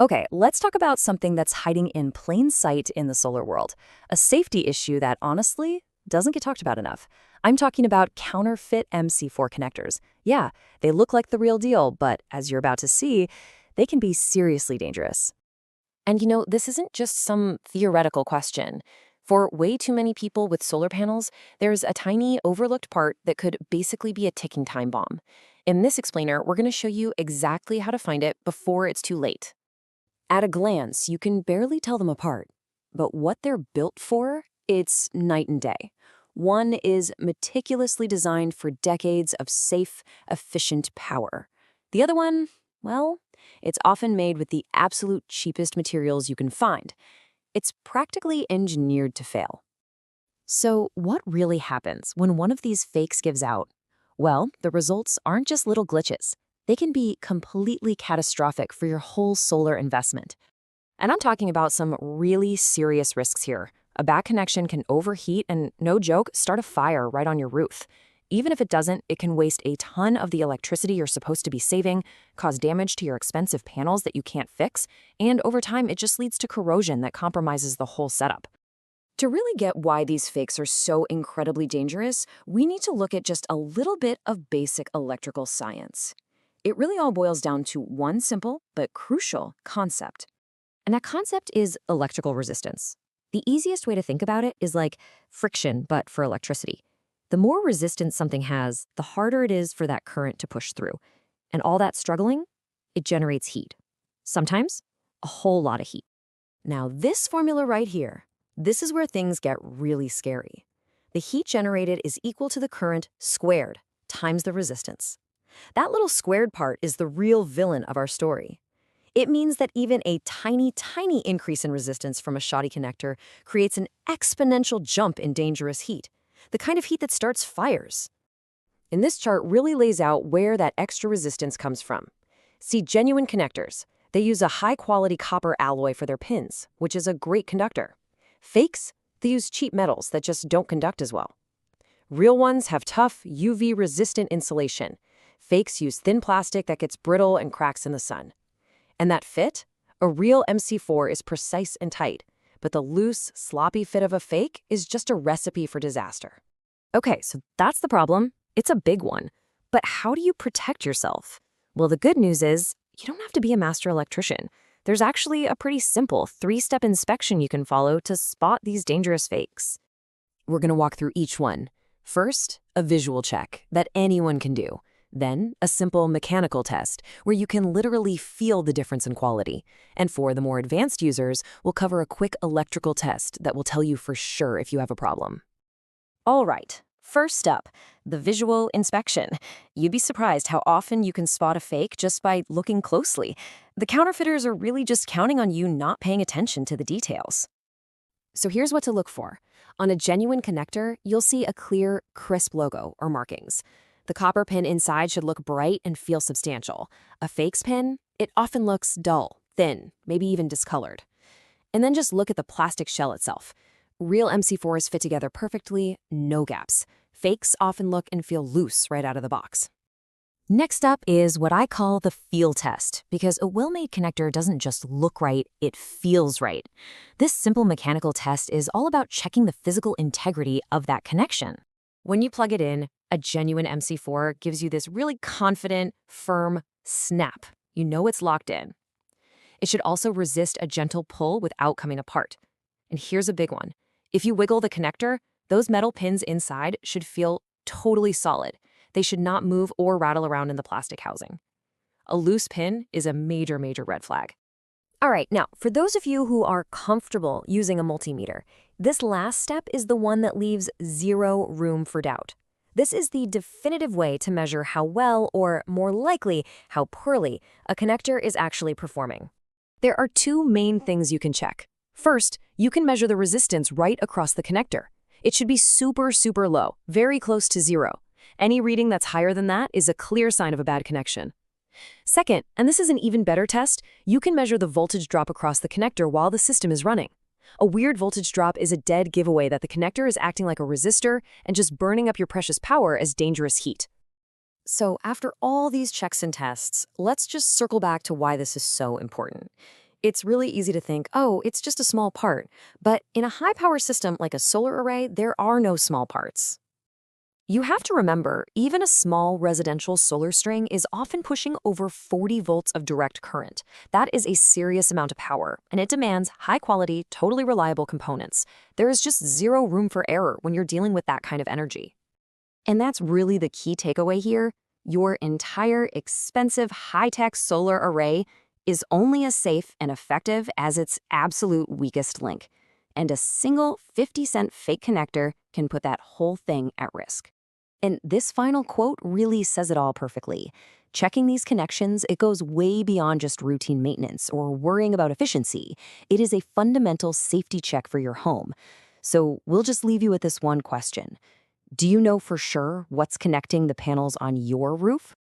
Okay, let's talk about something that's hiding in plain sight in the solar world. A safety issue that, honestly, doesn't get talked about enough. I'm talking about counterfeit MC4 connectors. Yeah, they look like the real deal, but as you're about to see, they can be seriously dangerous. And this isn't just some theoretical question. For way too many people with solar panels, there's a tiny overlooked part that could basically be a ticking time bomb. In this explainer, we're going to show you exactly how to find it before it's too late. At a glance, you can barely tell them apart. But what they're built for, it's night and day. One is meticulously designed for decades of safe, efficient power. The other one, well, it's often made with the absolute cheapest materials you can find. It's practically engineered to fail. So what really happens when one of these fakes gives out? Well, the results aren't just little glitches. They can be completely catastrophic for your whole solar investment. And I'm talking about some really serious risks here. A bad connection can overheat and, no joke, start a fire right on your roof. Even if it doesn't, it can waste a ton of the electricity you're supposed to be saving, cause damage to your expensive panels that you can't fix, and over time, it just leads to corrosion that compromises the whole setup. To really get why these fakes are so incredibly dangerous, we need to look at just a little bit of basic electrical science. It really all boils down to one simple but crucial concept. And that concept is electrical resistance. The easiest way to think about it is like friction, but for electricity. The more resistance something has, the harder it is for that current to push through. And all that struggling, it generates heat. Sometimes, a whole lot of heat. Now, this formula right here, this is where things get really scary. The heat generated is equal to the current squared times the resistance. That little squared part is the real villain of our story. It means that even a tiny, tiny increase in resistance from a shoddy connector creates an exponential jump in dangerous heat. The kind of heat that starts fires. And this chart really lays out where that extra resistance comes from. See, genuine connectors. They use a high-quality copper alloy for their pins, which is a great conductor. Fakes, they use cheap metals that just don't conduct as well. Real ones have tough, UV-resistant insulation. Fakes use thin plastic that gets brittle and cracks in the sun. And that fit? A real MC4 is precise and tight. But the loose, sloppy fit of a fake is just a recipe for disaster. Okay, so that's the problem. It's a big one. But how do you protect yourself? Well, the good news is you don't have to be a master electrician. There's actually a pretty simple 3-step inspection you can follow to spot these dangerous fakes. We're going to walk through each one. First, a visual check that anyone can do. Then, a simple mechanical test, where you can literally feel the difference in quality. And for the more advanced users, we'll cover a quick electrical test that will tell you for sure if you have a problem. All right, first up, the visual inspection. You'd be surprised how often you can spot a fake just by looking closely. The counterfeiters are really just counting on you not paying attention to the details. So here's what to look for. On a genuine connector, you'll see a clear, crisp logo or markings. The copper pin inside should look bright and feel substantial. A fake's pin, it often looks dull, thin, maybe even discolored. And then just look at the plastic shell itself. Real MC4s fit together perfectly, no gaps. Fakes often look and feel loose right out of the box. Next up is what I call the feel test, because a well-made connector doesn't just look right, it feels right. This simple mechanical test is all about checking the physical integrity of that connection. When you plug it in, a genuine MC4 gives you this really confident, firm snap. You know it's locked in. It should also resist a gentle pull without coming apart. And here's a big one. If you wiggle the connector, those metal pins inside should feel totally solid. They should not move or rattle around in the plastic housing. A loose pin is a major, major red flag. All right, now, for those of you who are comfortable using a multimeter, this last step is the one that leaves zero room for doubt. This is the definitive way to measure how well, or more likely, how poorly, a connector is actually performing. There are two main things you can check. First, you can measure the resistance right across the connector. It should be super, super low, very close to zero. Any reading that's higher than that is a clear sign of a bad connection. Second, and this is an even better test, you can measure the voltage drop across the connector while the system is running. A weird voltage drop is a dead giveaway that the connector is acting like a resistor and just burning up your precious power as dangerous heat. So after all these checks and tests, let's just circle back to why this is so important. It's really easy to think, oh, it's just a small part. But in a high-power system like a solar array, there are no small parts. You have to remember, even a small residential solar string is often pushing over 40 volts of direct current. That is a serious amount of power, and it demands high-quality, totally reliable components. There is just zero room for error when you're dealing with that kind of energy. And that's really the key takeaway here. Your entire expensive, high-tech solar array is only as safe and effective as its absolute weakest link. And a single 50-cent fake connector can put that whole thing at risk. And this final quote really says it all perfectly. Checking these connections, it goes way beyond just routine maintenance or worrying about efficiency. It is a fundamental safety check for your home. So we'll just leave you with this one question. Do you know for sure what's connecting the panels on your roof?